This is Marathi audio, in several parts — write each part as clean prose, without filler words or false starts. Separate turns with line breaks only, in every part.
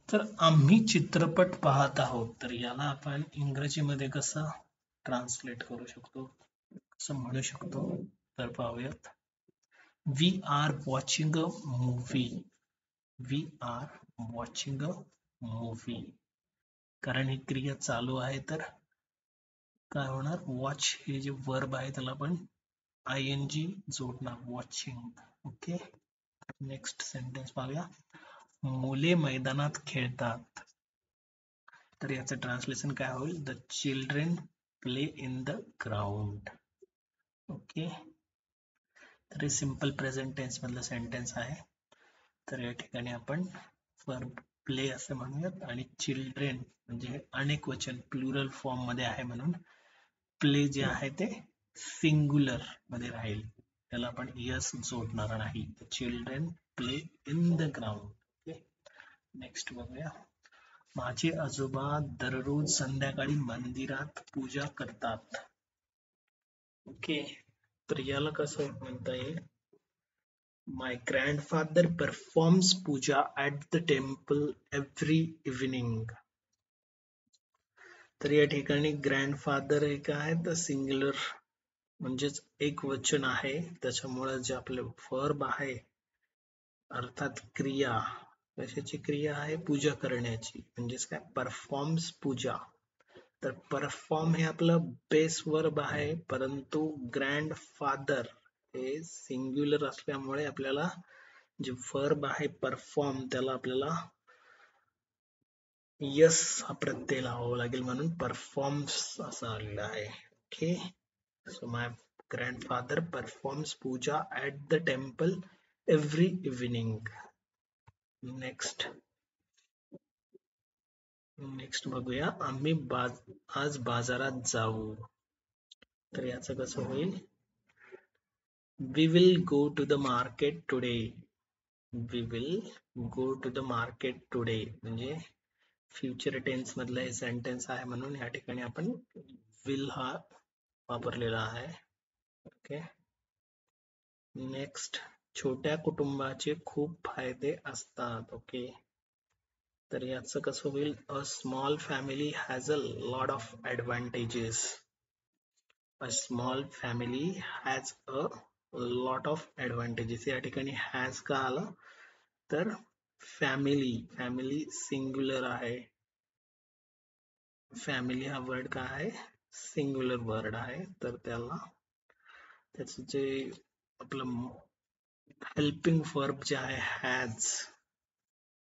तर आम्ही चित्रपट पाहत आहोत, तर याला आपण इंग्रजीमध्ये कसं ट्रान्सलेट करू शकतो, कसं म्हणू शकतो, तर पाहूयात. We are watching a movie. We are watching a movie. कारण ही क्रिया चालू आहे, तर काय होणार, वॉच हे जे वर्ब आहे त्याला आपण ING जोडणार, वॉचिंग. ओके. नेक्स्ट सेंटेन्स पाहूया. मुले मैदानात खेळतात. तर याचं ट्रान्सलेशन काय होईल, the children play in the ground. Okay. तर हे सिंपल प्रेझेंट टेन्स मधलं सेंटेन्स आहे. तर या ठिकाणी आपण वर्ब प्ले असं म्हणूयात आणि चिल्ड्रेन म्हणजे हे अनेक वचन प्लुरल फॉर्म मध्ये आहे म्हणून प्ले जे आहे ते सिंग्युलर मध्ये राहील, त्याला आपण यस जोडणार नाही. Children play in the ground. Okay. Next बघूया. माझे आजोबा दररोज संध्याकाळी मंदिरात पूजा करतात. ओके. तर याला कसं म्हणता येईल, my grandfather performs puja at the temple every evening. तर या ठिकाणी ग्रँडफादर हे काय आहे, तर सिंग्युलर म्हणजेच एक वचन आहे, त्याच्यामुळे जे आपले वर्ब आहे अर्थात क्रिया, कशाची क्रिया आहे, पूजा करण्याची, म्हणजेच काय, परफॉर्म्स पूजा. तर परफॉर्म हे आपलं बेस वर्ब आहे, परंतु ग्रँड फादर हे सिंग्युलर असल्यामुळे आपल्याला जे वर्ब आहे परफॉर्म त्याला आपल्याला यस हा प्रत्यय लावावा लागेल, म्हणून परफॉर्म्स असं आलेलं आहे. Okay. So my grandfather performs puja at the temple every evening. Next. Next बघूया. आम्ही आज बाजारात जाऊ. तर याचं कसं होईल, we will go to the market today. We will go to the market today म्हणजे फ्युचर टेन्स मधलं हे सेंटेन्स आहे, म्हणून या ठिकाणी आपण विल हा वापरलेला आहे. ओके. नेक्स्ट. छोट्या कुटुंबाचे खूप फायदे असतात. ओके. तर याचं कसं होईल, a small family has a lot of advantages. A small family has a lot of advantages. या ठिकाणी हॅज का आला, तर फॅमिली, फॅमिली सिंग्युलर आहे. फॅमिली हा वर्ड काय आहे, सिंग्युलर वर्ड आहे, तर त्याला त्याचं जे आपलं हेल्पिंग वर्ब जे आहे हॅज,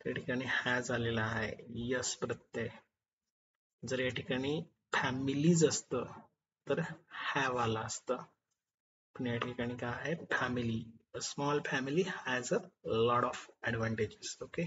त्या ठिकाणी हॅज आलेला आहे, यस प्रत्यय. जर या ठिकाणी फॅमिलीज असतं तर हॅव आला असतं, पण या ठिकाणी काय आहे, family. A small family has a lot of advantages. Okay.